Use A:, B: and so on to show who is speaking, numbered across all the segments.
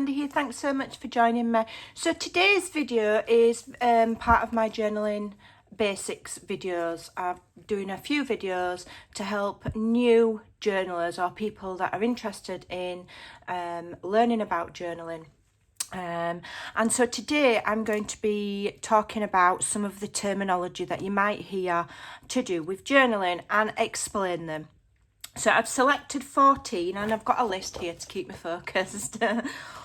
A: Mandy here. Thanks so much for joining me. So today's video is part of my journaling basics videos. I'm doing a few videos to help new journalers or people that are interested in learning about journaling. And so today I'm going to be talking about some of the terminology that you might hear to do with journaling and explain them. So I've selected 14 and I've got a list here to keep me focused.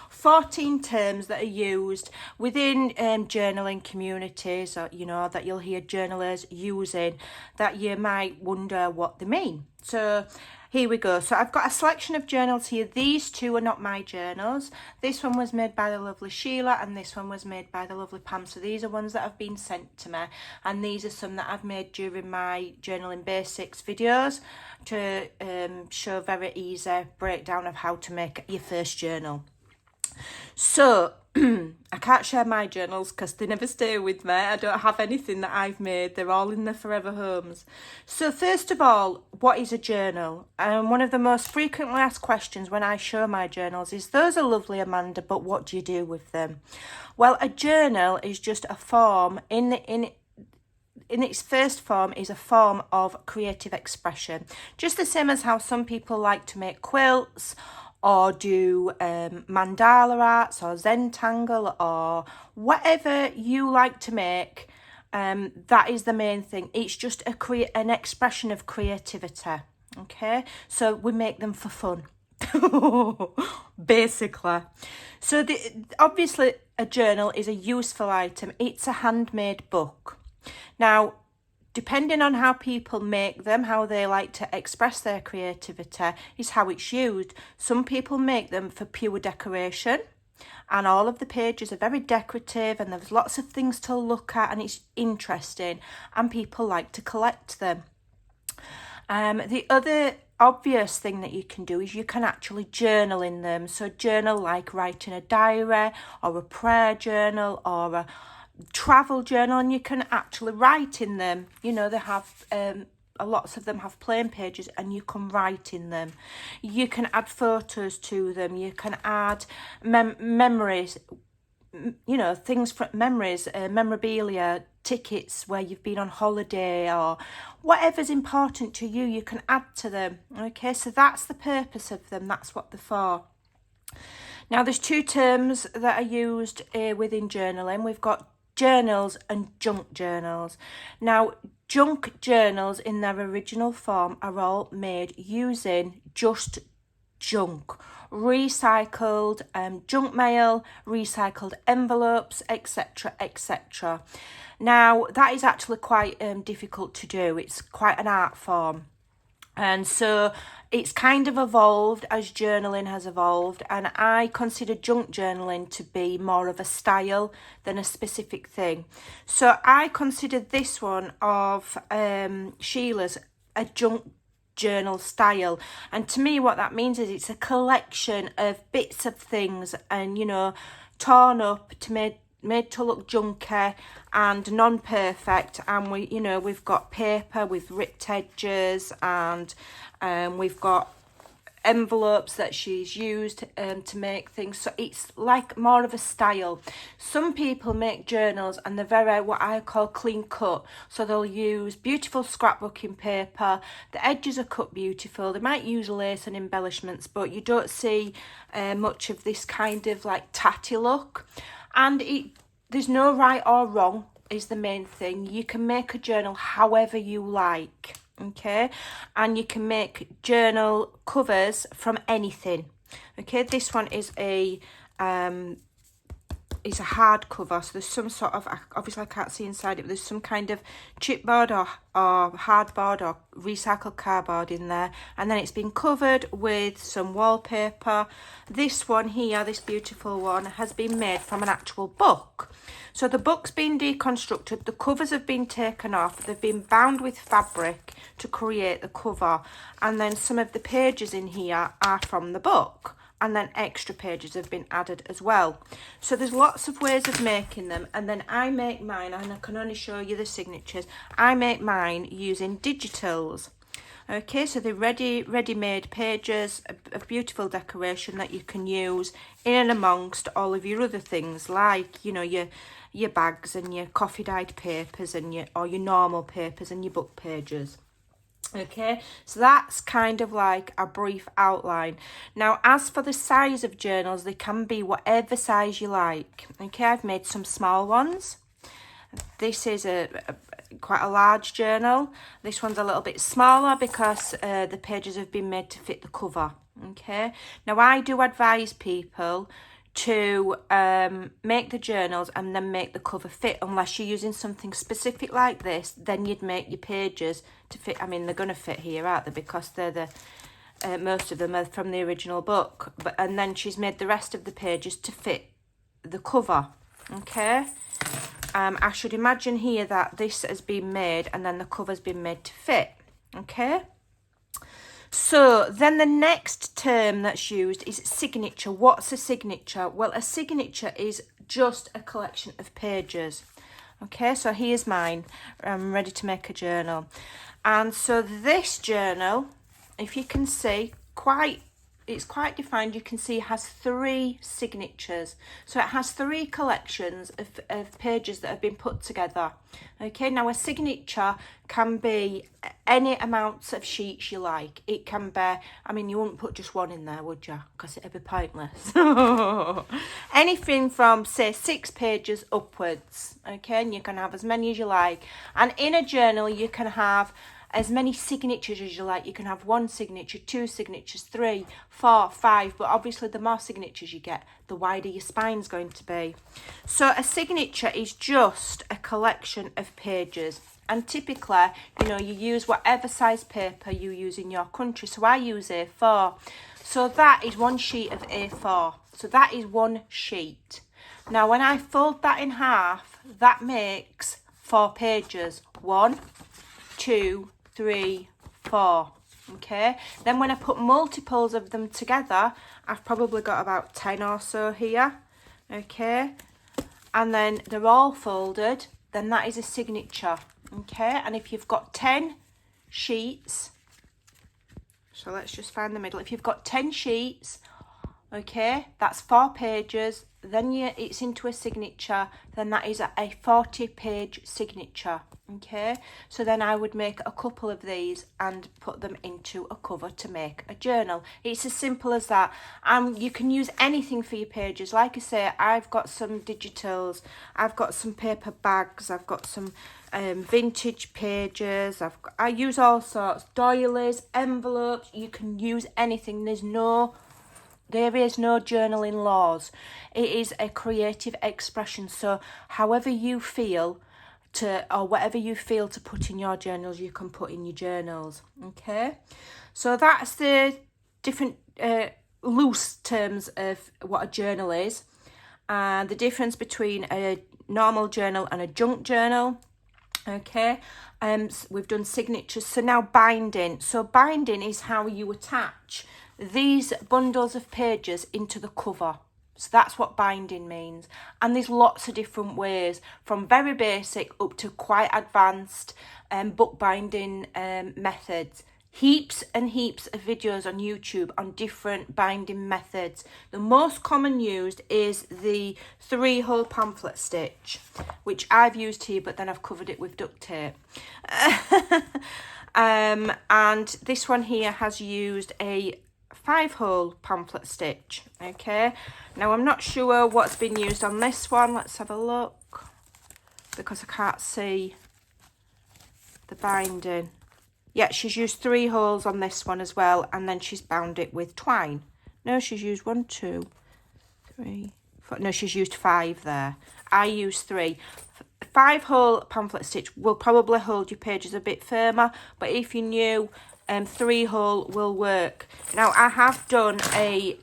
A: 14 terms that are used within journaling communities, or, you know, that you'll hear journalers using that you might wonder what they mean. So here we go. So I've got a selection of journals here. These two are not my journals. This one was made by the lovely Sheila and this one was made by the lovely Pam. So these are ones that have been sent to me, and these are some that I've made during my journaling basics videos to show very easy breakdown of how to make your first journal. So I can't share my journals because they never stay with me. I don't have anything that I've made. They're all in their forever homes. So first of all, what is a journal? One of the most frequently asked questions when I show my journals is, those are lovely, Amanda, but what do you do with them? Well, a journal is just a form in its first form is a form of creative expression. Just the same as how some people like to make quilts or do mandala arts or Zentangle or whatever you like to make. That is the main thing. It's just an expression of creativity. Okay, so we make them for fun. Basically. So obviously a journal is a useful item. It's a handmade book. Now, depending on how people make them, how they like to express their creativity, is how it's used. Some people make them for pure decoration, and all of the pages are very decorative and there's lots of things to look at and it's interesting, and people like to collect them. The other obvious thing that you can do is you can actually journal in them. So journal like writing a diary or a prayer journal or a travel journal, and you can actually write in them. You know, they have lots of them have plain pages and you can write in them. You can add photos to them. You can add memories, you know, things from memories, memorabilia, tickets where you've been on holiday or whatever's important to you, you can add to them. Okay, so that's the purpose of them. That's what they're for. Now, there's two terms that are used within journaling. We've got journals and junk journals. Now, junk journals in their original form are all made using just junk, recycled junk mail, recycled envelopes, etc, etc. Now, that is actually quite difficult to do. It's quite an art form. And so it's kind of evolved as journaling has evolved, and I consider junk journaling to be more of a style than a specific thing. So I consider this one of Sheila's a junk journal style, and to me what that means is it's a collection of bits of things and, you know, torn up to made to look junky and non-perfect, and we've got paper with ripped edges, and we've got envelopes that she's used to make things. So it's like more of a style. Some people make journals and they're very what I call clean cut. So they'll use beautiful scrapbooking paper. The edges are cut beautiful. They might use lace and embellishments, but you don't see much of this kind of like tatty look. And there's no right or wrong is the main thing. You can make a journal however you like, okay? And you can make journal covers from anything, okay? This one is a hardcover, so there's some sort of, obviously I can't see inside it, but there's some kind of chipboard or hardboard or recycled cardboard in there, and then it's been covered with some wallpaper. This one here, this beautiful one, has been made from an actual book. So the book's been deconstructed, the covers have been taken off, they've been bound with fabric to create the cover, and then some of the pages in here are from the book, and then extra pages have been added as well. So there's lots of ways of making them, and then I make mine, and I can only show you the signatures. I make mine using digitals. Okay, so they're ready-made pages, a beautiful decoration that you can use in and amongst all of your other things, like, you know, your bags and your coffee dyed papers and your normal papers and your book pages. Okay, so that's kind of like a brief outline. Now, as for the size of journals, they can be whatever size you like. Okay, I've made some small ones. This is quite a large journal. This one's a little bit smaller because the pages have been made to fit the cover. Okay, now I do advise people to make the journals and then make the cover fit. Unless you're using something specific like this, then you'd make your pages to fit. I mean, they're going to fit here, aren't they, because they're the most of them are from the original book, and then she's made the rest of the pages to fit the cover. Okay, I should imagine here that this has been made and then the cover's been made to fit. Okay, so then the next term that's used is signature. What's a signature? Well, a signature is just a collection of pages. Okay, so here's mine. I'm ready to make a journal. And so this journal, if you can see, it's quite defined. You can see it has 3 signatures. So it has 3 collections of pages that have been put together. Okay, now a signature can be any amounts of sheets you like. It can be, I mean, you wouldn't put just one in there, would you? Because it'd be pointless. Anything from, say, 6 pages upwards. Okay, and you can have as many as you like. And in a journal, you can have as many signatures as you like. You can have 1 signature, 2 signatures, 3, 4, 5, but obviously the more signatures you get, the wider your spine's going to be. So a signature is just a collection of pages, and typically, you know, you use whatever size paper you use in your country. So I use A4, so that is 1 sheet of A4, so that is 1 sheet. Now when I fold that in half, that makes 4 pages. 1, 2, 3, 4. Okay, then when I put multiples of them together, I've probably got about 10 or so here. Okay, and then they're all folded, then that is a signature. Okay, and if you've got 10 sheets, so let's just find the middle. If you've got 10 sheets, okay, that's 4 pages, then it's into a signature, then that is a 40-page signature. Okay, so then I would make a couple of these and put them into a cover to make a journal. It's as simple as that. You can use anything for your pages. Like I say, I've got some digitals, I've got some paper bags, I've got some vintage pages, I use all sorts, doilies, envelopes. You can use anything. There is no journaling laws. It is a creative expression. So however you feel or whatever you feel to put in your journals, you can put in your journals. Okay, so that's the different loose terms of what a journal is, and the difference between a normal journal and a junk journal. Okay, we've done signatures. So now binding. So binding is how you attach these bundles of pages into the cover. So that's what binding means. And there's lots of different ways, from very basic up to quite advanced bookbinding methods. Heaps and heaps of videos on YouTube on different binding methods. The most common used is the 3-hole pamphlet stitch, which I've used here, but then I've covered it with duct tape. And this one here has used a 5-hole pamphlet stitch. Okay, now I'm not sure what's been used on this one. Let's have a look, because I can't see the binding. Yeah, she's used 3 holes on this one as well, and then she's bound it with twine. No, she's used 1, 2, 3, 4. No, she's used 5 there. I used 3. 5-hole pamphlet stitch will probably hold your pages a bit firmer, but if you're new, 3-hole will work. Now, I have done a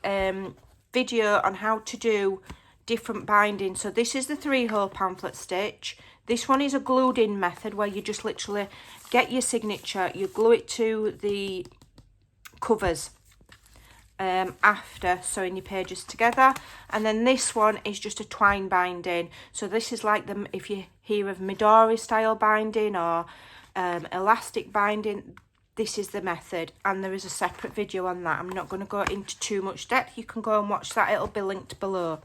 A: video on how to do different binding. So this is the 3-hole pamphlet stitch. This one is a glued in method, where you just literally get your signature, you glue it to the covers after sewing your pages together. And then this one is just a twine binding. So this is like if you hear of Midori style binding or elastic binding, this is the method, and there is a separate video on that. I'm not going to go into too much depth. You can go and watch that. It'll be linked below.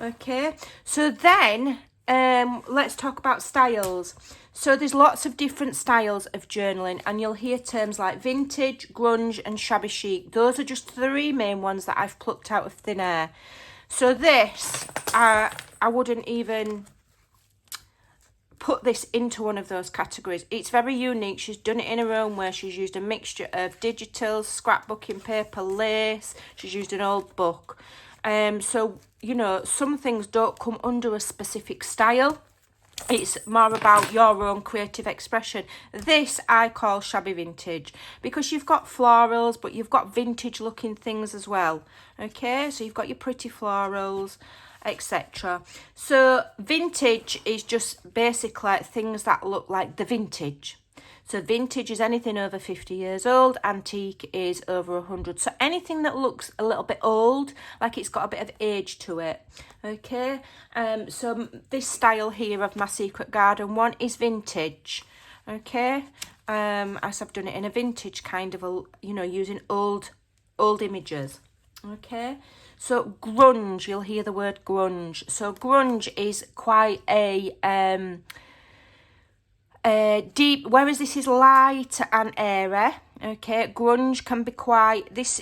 A: Okay, so then let's talk about styles. So there's lots of different styles of journaling, and you'll hear terms like vintage, grunge and shabby chic. Those are just 3 main ones that I've plucked out of thin air. So this, I wouldn't even put this into one of those categories. It's very unique. She's done it in her own way. She's used a mixture of digital, scrapbooking paper, lace. She's used an old book. So, you know, some things don't come under a specific style. It's more about your own creative expression. This I call shabby vintage, because you've got florals, but you've got vintage looking things as well. Okay, so you've got your pretty florals, etc. So vintage is just basically things that look like the vintage. So vintage is anything over 50 years old. Antique is over 100. So anything that looks a little bit old, like it's got a bit of age to it. Okay. So this style here of my Secret Garden one is vintage. Okay. As I've done it in a vintage kind of a, you know, using old images. Okay. So grunge, you'll hear the word grunge. So grunge is quite a deep, whereas this is light and airy. Okay, grunge can be quite, this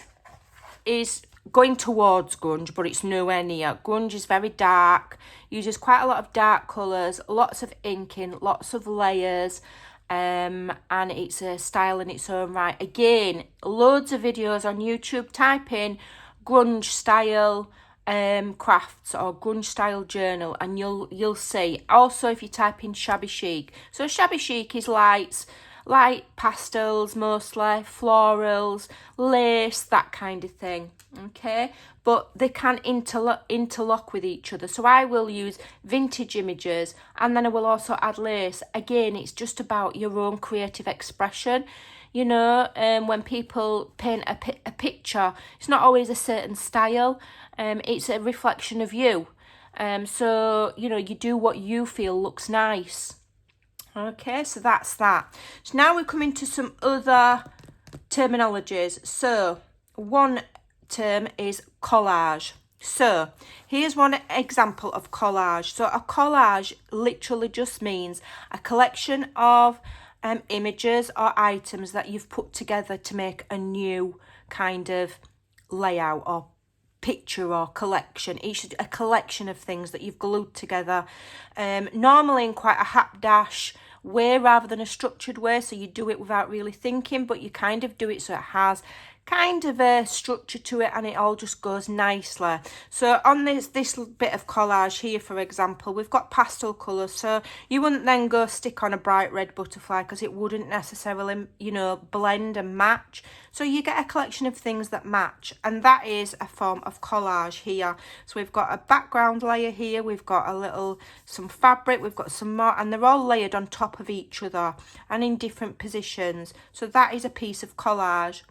A: is going towards grunge, but it's nowhere near. Grunge is very dark, uses quite a lot of dark colours, lots of inking, lots of layers, and it's a style in its own right. Again, loads of videos on YouTube. Type in grunge style crafts or grunge style journal, and you'll see. Also, if you type in shabby chic, so shabby chic is light pastels, mostly florals, lace, that kind of thing. Okay, but they can interlock with each other. So I will use vintage images, and then I will also add lace. Again, it's just about your own creative expression. You know, when people paint a picture, it's not always a certain style. It's a reflection of you. So, you know, you do what you feel looks nice. Okay, so that's that. So now we come into some other terminologies. So one term is collage. So here's one example of collage. So a collage literally just means a collection of images or items that you've put together to make a new kind of layout or picture or collection. Each a collection of things that you've glued together, normally in quite a hapdash way rather than a structured way. So you do it without really thinking, but you kind of do it so it has kind of a structure to it, and it all just goes nicely. So on this bit of collage here, for example, we've got pastel colours. So you wouldn't then go stick on a bright red butterfly, because it wouldn't necessarily, you know, blend and match. So you get a collection of things that match, and that is a form of collage here. So we've got a background layer here, we've got some fabric, we've got some more, and they're all layered on top of each other and in different positions. So that is a piece of collage.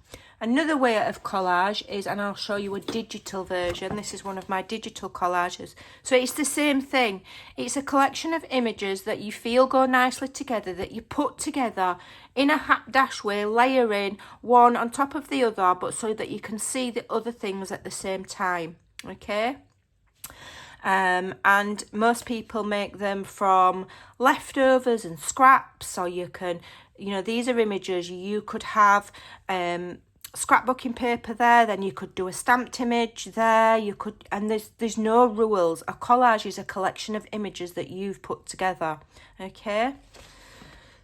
A: Another way of collage is, and I'll show you a digital version. This is one of my digital collages. So it's the same thing. It's a collection of images that you feel go nicely together, that you put together in a hapdash way, layering one on top of the other, but so that you can see the other things at the same time. Okay? And most people make them from leftovers and scraps, or you can, you know, these are images. You could have scrapbooking paper there, then you could do a stamped image there, you could, and there's no rules. A collage is a collection of images that you've put together. Okay,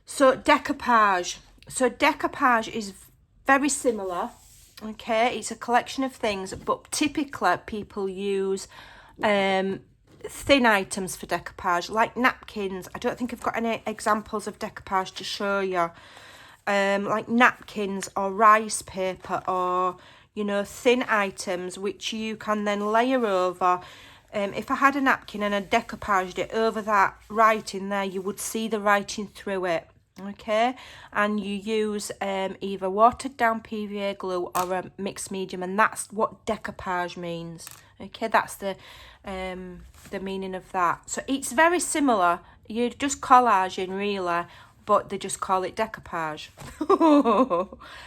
A: so decoupage. So decoupage is very similar. Okay, it's a collection of things, but typically people use thin items for decoupage, like napkins. I don't think I've got any examples of decoupage to show you. Like napkins or rice paper, or, you know, thin items which you can then layer over. If I had a napkin and I decoupaged it over that writing there, you would see the writing through it. Okay, and you use either watered down PVA glue or a mixed medium, and that's what decoupage means. Okay, that's the meaning of that. So it's very similar. You're just collaging really, but they just call it decoupage.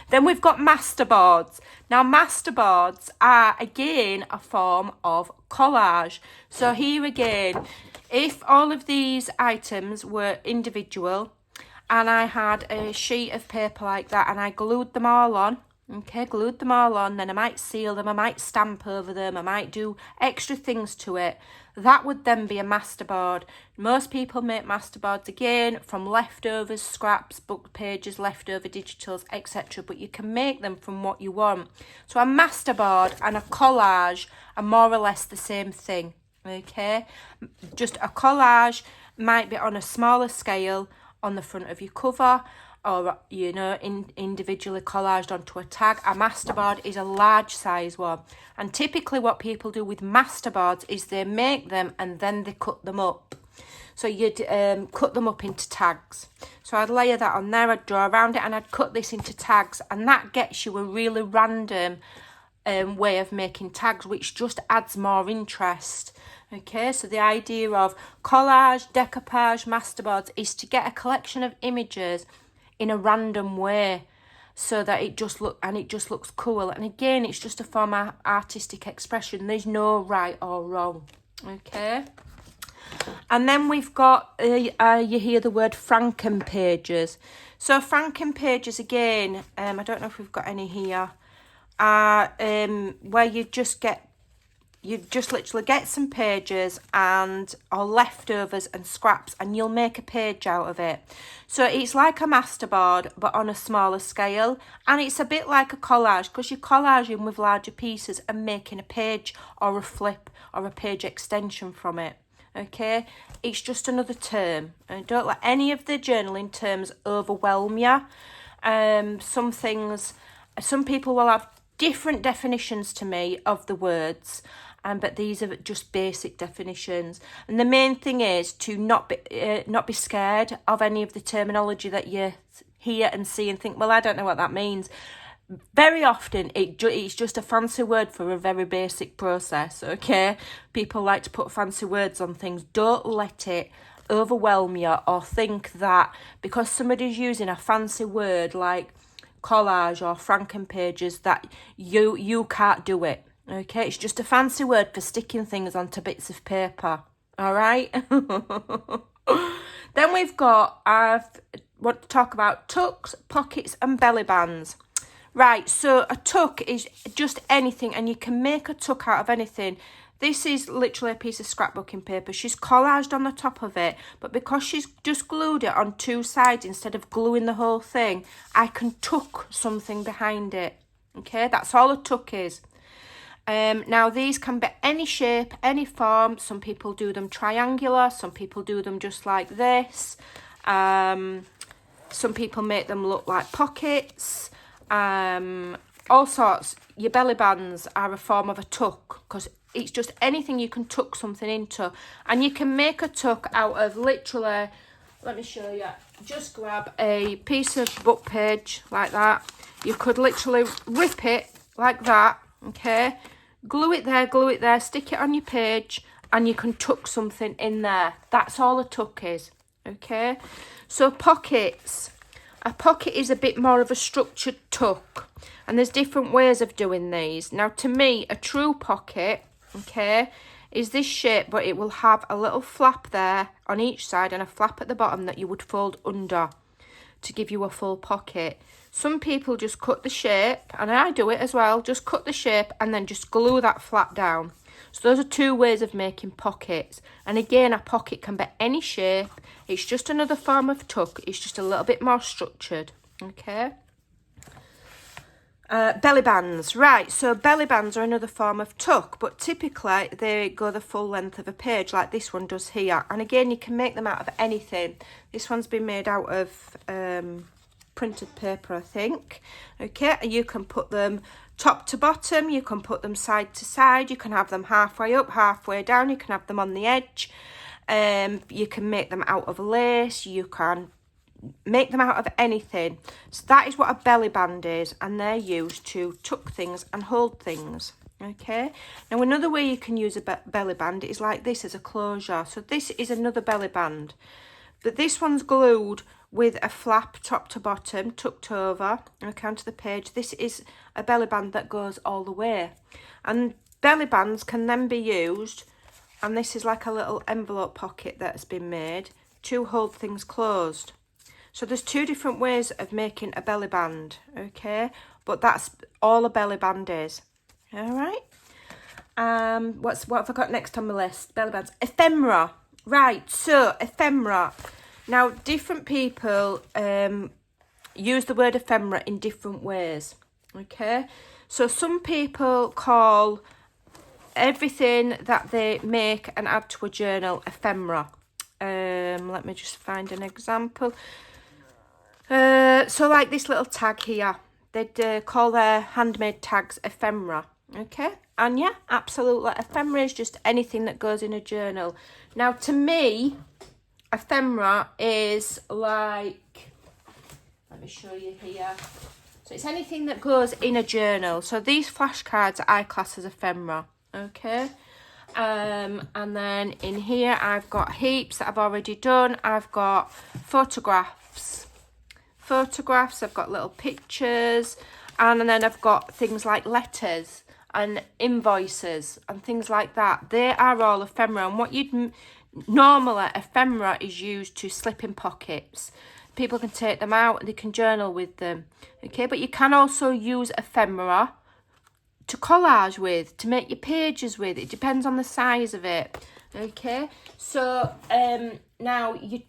A: Then we've got masterboards. Now, masterboards are, again, a form of collage. So here again, if all of these items were individual and I had a sheet of paper like that and I glued them all on, glued them all on, then I might seal them, I might stamp over them, I might do extra things to it. That would then be a masterboard. Most people make masterboards, again, from leftovers, scraps, book pages, leftover digitals, etc. But you can make them from what you want. So a masterboard and a collage are more or less the same thing, okay? Just a collage might be on a smaller scale on the front of your cover, or, you know, individually collaged onto a tag. A masterboard is a large size one. And typically what people do with masterboards is they make them and then they cut them up. So you'd cut them up into tags. So I'd layer that on there, I'd draw around it, and I'd cut this into tags. And that gets you a really random way of making tags, which just adds more interest. Okay, so the idea of collage, decoupage, masterboards is to get a collection of images in a random way, so that it just looks cool. And again, it's just a form of artistic expression. There's no right or wrong. Okay, and then we've got you hear the word Franken pages. So Franken pages, again, I don't know if we've got any here, are where you just literally get some pages or leftovers and scraps, and you'll make a page out of it. So it's like a masterboard, but on a smaller scale. And it's a bit like a collage, because you're collaging with larger pieces and making a page or a flip or a page extension from it. Okay, it's just another term. And don't let any of the journaling terms overwhelm you. Some people will have different definitions to me of the words, but these are just basic definitions. And the main thing is to not be scared of any of the terminology that you hear and see and think, well, I don't know what that means. Very often it's just a fancy word for a very basic process, okay? People like to put fancy words on things. Don't let it overwhelm you, or think that because somebody's using a fancy word like collage or Franken pages that you can't do it. Okay, it's just a fancy word for sticking things onto bits of paper. All right. Then we've got, I want to talk about tucks, pockets and belly bands. Right, so a tuck is just anything, and you can make a tuck out of anything. This is literally a piece of scrapbooking paper. She's collaged on the top of it, but because she's just glued it on two sides instead of gluing the whole thing, I can tuck something behind it. Okay, that's all a tuck is. Now these can be any shape, any form. Some people do them triangular, some people do them just like this. Some people make them look like pockets. All sorts. Your belly bands are a form of a tuck, because it's just anything you can tuck something into. And you can make a tuck out of literally, let me show you, just grab a piece of book page like that. You could literally rip it like that, okay? Glue it there, stick it on your page, and you can tuck something in there. That's all a tuck is, okay? So pockets. A pocket is a bit more of a structured tuck, and there's different ways of doing these. Now, to me, a true pocket, okay, is this shape, but it will have a little flap there on each side and a flap at the bottom that you would fold under to give you a full pocket. Some people just cut the shape, and I do it as well, just cut the shape and then just glue that flap down. So those are two ways of making pockets. And again, a pocket can be any shape. It's just another form of tuck. It's just a little bit more structured, okay? Belly bands. Right, so belly bands are another form of tuck, but typically they go the full length of a page like this one does here. And again, you can make them out of anything. This one's been made out of printed paper, I think. Okay, and you can put them top to bottom, you can put them side to side, you can have them halfway up, halfway down, you can have them on the edge. You can make them out of lace, you can make them out of anything. So that is what a belly band is, and they're used to tuck things and hold things. Okay, now another way you can use a belly band is like this as a closure. So this is another belly band, but this one's glued with a flap top to bottom, tucked over, okay, onto the page. This is a belly band that goes all the way. And belly bands can then be used, and this is like a little envelope pocket that's been made to hold things closed. So there's two different ways of making a belly band, okay? But that's all a belly band is, all right? What have I got next on my list? Belly bands. Ephemera. Right, so ephemera. Now, different people use the word ephemera in different ways, okay? So some people call everything that they make and add to a journal ephemera. Let me just find an example. So like this little tag here, they'd call their handmade tags ephemera, okay? And yeah, absolutely, ephemera is just anything that goes in a journal. Now, to me, ephemera is like, let me show you here. So it's anything that goes in a journal. So these flashcards I class as ephemera, okay? And then in here I've got heaps that I've already done. I've got photographs, I've got little pictures, and then I've got things like letters and invoices and things like that. They are all ephemera, and what you'd normally, ephemera is used to slip in pockets. People can take them out and they can journal with them, okay? But you can also use ephemera to collage with, to make your pages with. It depends on the size of it, okay? So now you,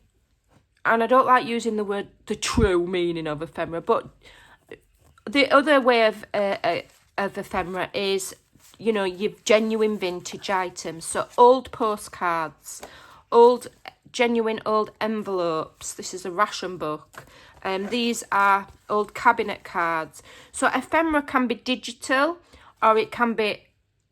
A: and I don't like using the word, the true meaning of ephemera, but the other way of ephemera is, you know, your genuine vintage items. So old postcards, genuine old envelopes. This is a ration book. These are old cabinet cards. So ephemera can be digital, or it can be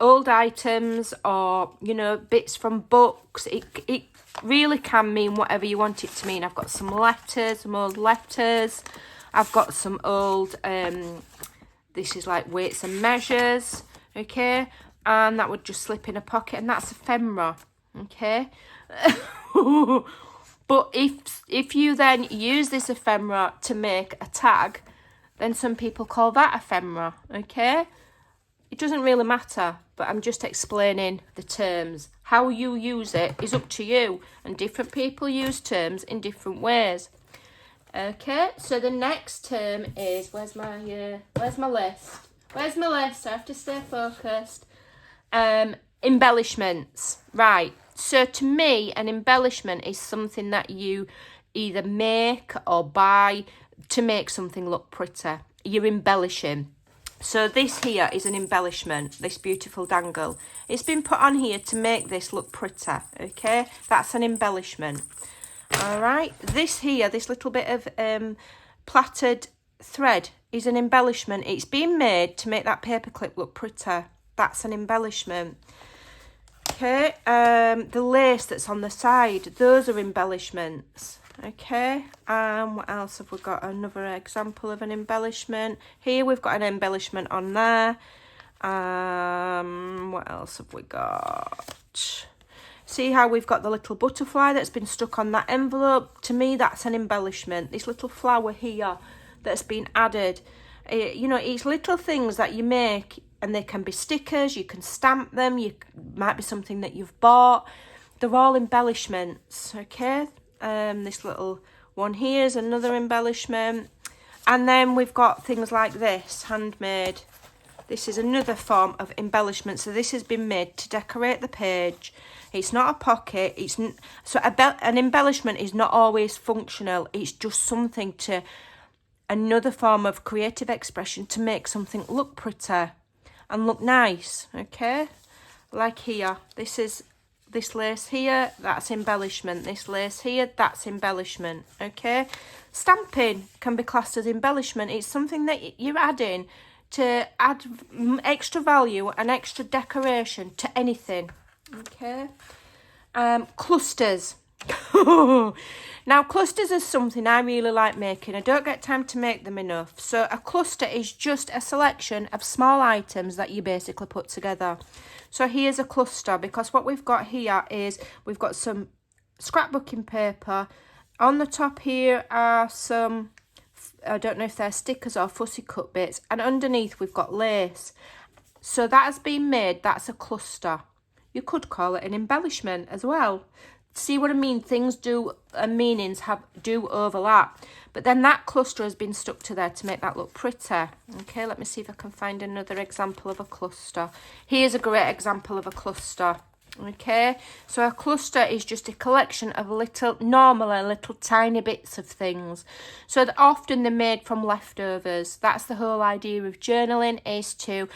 A: old items, or, you know, bits from books. It really can mean whatever you want it to mean. I've got some letters, some old letters. I've got some old, this is like weights and measures, okay? And that would just slip in a pocket, and that's ephemera, okay? But if you then use this ephemera to make a tag, then some people call that ephemera, okay? It doesn't really matter, but I'm just explaining the terms. How you use it is up to you, and different people use terms in different ways. Okay, so the next term is, where's my list? Where's my list? I have to stay focused. Embellishments. Right. So to me, an embellishment is something that you either make or buy to make something look pretty. You're embellishing. So this here is an embellishment, this beautiful dangle. It's been put on here to make this look pretty, okay? That's an embellishment. All right, this here, this little bit of plaited thread is an embellishment. It's been made to make that paperclip look pretty. That's an embellishment. Okay, the lace that's on the side, those are embellishments. Okay, what else have we got? Another example of an embellishment. Here we've got an embellishment on there. What else have we got? See how we've got the little butterfly that's been stuck on that envelope? To me, that's an embellishment. This little flower here that's been added. You know, it's little things that you make, and they can be stickers, you can stamp them, might be something that you've bought. They're all embellishments, okay? This little one here is another embellishment. And then we've got things like this, handmade. This is another form of embellishment. So this has been made to decorate the page. It's not a pocket. An embellishment is not always functional. It's just something to, another form of creative expression to make something look pretty and look nice, okay? Like here, this lace here, that's embellishment. This lace here, that's embellishment, okay? Stamping can be classed as embellishment. It's something that you're adding to add extra value and extra decoration to anything, okay? Clusters. Now, clusters is something I really like making. I don't get time to make them enough. So a cluster is just a selection of small items that you basically put together. So here's a cluster, because what we've got here is we've got some scrapbooking paper, On the top here are some, I don't know if they're stickers or fussy cut bits, and underneath we've got lace. So that has been made, that's a cluster. You could call it an embellishment as well. See what I mean? Things do, and meanings do overlap. But then that cluster has been stuck to there to make that look pretty. Okay, let me see if I can find another example of a cluster. Here's a great example of a cluster. Okay, so a cluster is just a collection of normally little tiny bits of things. So that often they're made from leftovers. That's the whole idea of journaling, is to,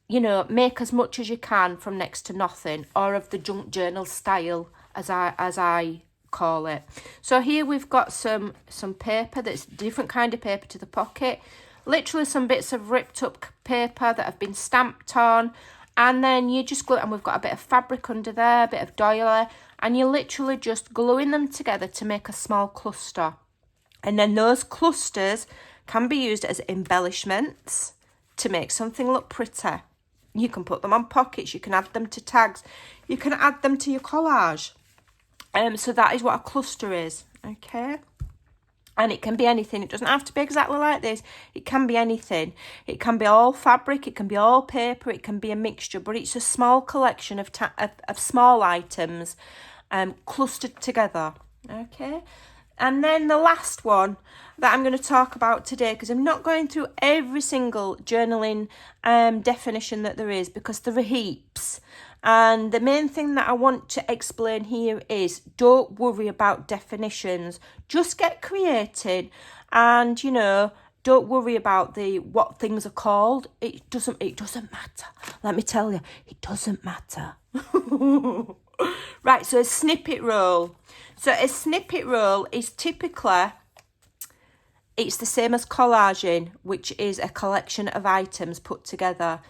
A: you know, make as much as you can from next to nothing, or of the junk journal style, as I call it. So here we've got some paper that's different kind of paper to the pocket. Literally some bits of ripped up paper that have been stamped on. And then you just glue, and we've got a bit of fabric under there, a bit of doily, and you're literally just gluing them together to make a small cluster. And then those clusters can be used as embellishments to make something look pretty. You can put them on pockets, you can add them to tags, you can add them to your collage. So that is what a cluster is, okay? And it can be anything. It doesn't have to be exactly like this. It can be anything. It can be all fabric. It can be all paper. It can be a mixture. But it's a small collection of small items clustered together. Okay. And then the last one that I'm going to talk about today, because I'm not going through every single journaling definition that there is, because there are heaps. And the main thing that I want to explain here is, don't worry about definitions. Just get creative, and, you know, don't worry about what things are called. It doesn't matter. Let me tell you, it doesn't matter. Right, so a snippet roll. So a snippet roll is typically, it's the same as collaging, which is a collection of items put together.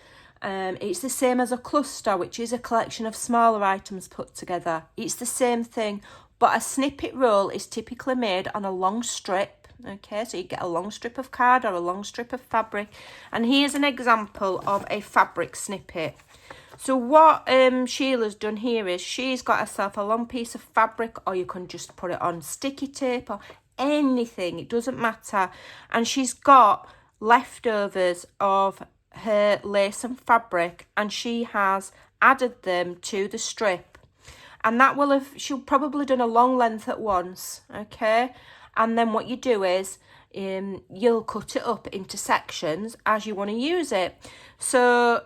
A: It's the same as a cluster, which is a collection of smaller items put together. It's the same thing, but a snippet roll is typically made on a long strip. Okay, so you get a long strip of card or a long strip of fabric. And here's an example of a fabric snippet. So what Sheila's done here is she's got herself a long piece of fabric, or you can just put it on sticky tape or anything. It doesn't matter. And she's got leftovers of her lace and fabric, and she has added them to the strip, and that will have, she'll probably done a long length at once. Okay, and then what you do is you'll cut it up into sections as you want to use it. So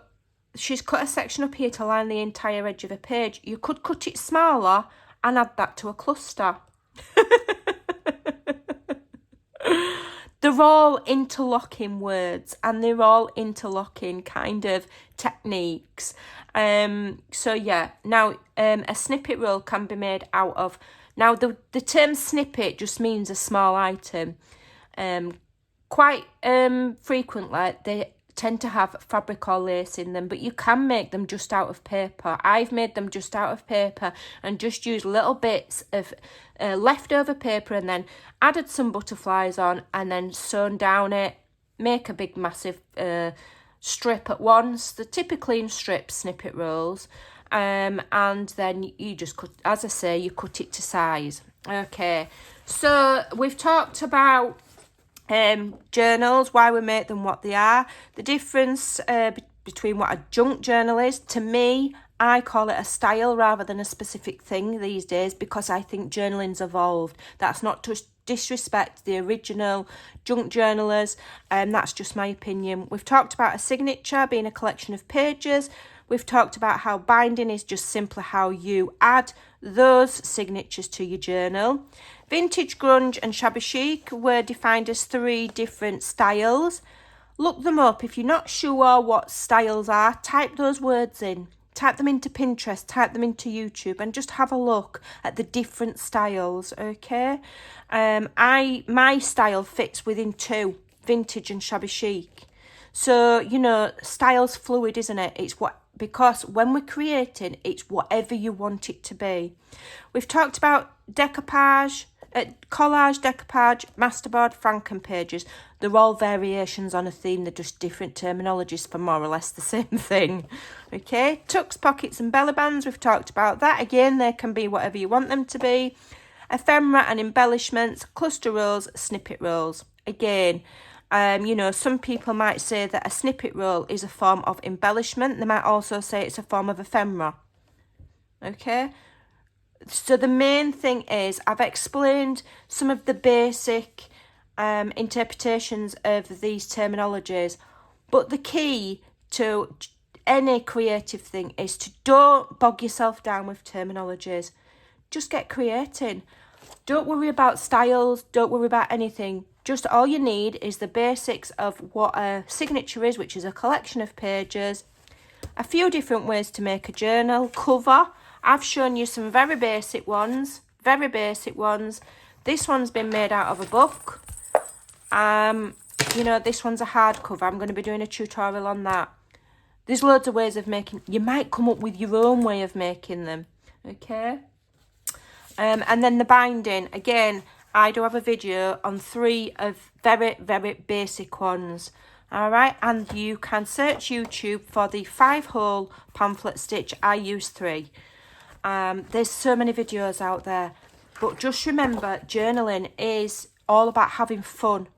A: she's cut a section up here to line the entire edge of a page. You could cut it smaller and add that to a cluster. They're all interlocking words, and they're all interlocking kind of techniques. So yeah, now a snippet roll can be made out of, now the term snippet just means a small item. Quite frequently they tend to have fabric or lace in them, but you can make them just out of paper. I've made them just out of paper and just used little bits of leftover paper, and then added some butterflies on, and then sewn down it, make a big massive strip at once. They're typically in strips, snippet rolls, and then you just cut, as I say, you cut it to size. Okay, so we've talked about journals, why we make them, what they are, the difference between what a junk journal is. To me, I call it a style rather than a specific thing these days, because I think journaling's evolved. That's not to disrespect the original junk journalers, and that's just my opinion. We've talked about a signature being a collection of pages. We've talked about how binding is just simply how you add those signatures to your journal. Vintage, grunge and shabby chic were defined as 3 different styles. Look them up. If you're not sure what styles are, type those words in. Type them into Pinterest, type them into YouTube, and just have a look at the different styles, okay? My style fits within 2, vintage and shabby chic. So, you know, style's fluid, isn't it? Because when we're creating, it's whatever you want it to be. We've talked about decoupage, collage, decoupage, masterboard, Franken pages. They're all variations on a theme. They're just different terminologies for more or less the same thing. Okay, tucks, pockets and belly bands. We've talked about that. Again, they can be whatever you want them to be. Ephemera and embellishments, cluster rules, snippet rules. Again, you know, some people might say that a snippet rule is a form of embellishment. They might also say it's a form of ephemera. Okay? So the main thing is, I've explained some of the basic interpretations of these terminologies, but the key to any creative thing is to don't bog yourself down with terminologies. Just get creating. Don't worry about styles, don't worry about anything. Just all you need is the basics of what a signature is, which is a collection of pages, a few different ways to make a journal cover. I've shown you some very basic ones. This one's been made out of a book. You know, this one's a hardcover. I'm going to be doing a tutorial on that. There's loads of ways of making. You might come up with your own way of making them. Okay. And then the binding. Again, I do have a video on 3 of very, very basic ones. All right. And you can search YouTube for the 5-hole pamphlet stitch. I use 3. There's so many videos out there. But just remember, journaling is all about having fun.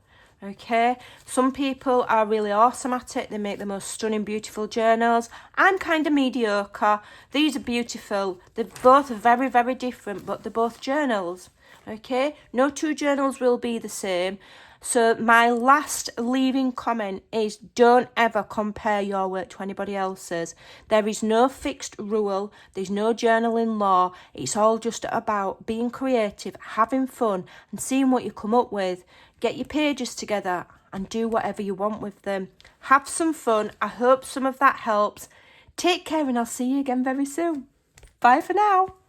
A: Okay, some people are really awesome at it. They make the most stunning, beautiful journals. I'm kind of mediocre. These are beautiful. They're both very, very different, but they're both journals. Okay, no 2 journals will be the same. So my last leaving comment is, don't ever compare your work to anybody else's. There is no fixed rule. There's no journaling law. It's all just about being creative, having fun, and seeing what you come up with. Get your pages together and do whatever you want with them. Have some fun. I hope some of that helps. Take care, and I'll see you again very soon. Bye for now.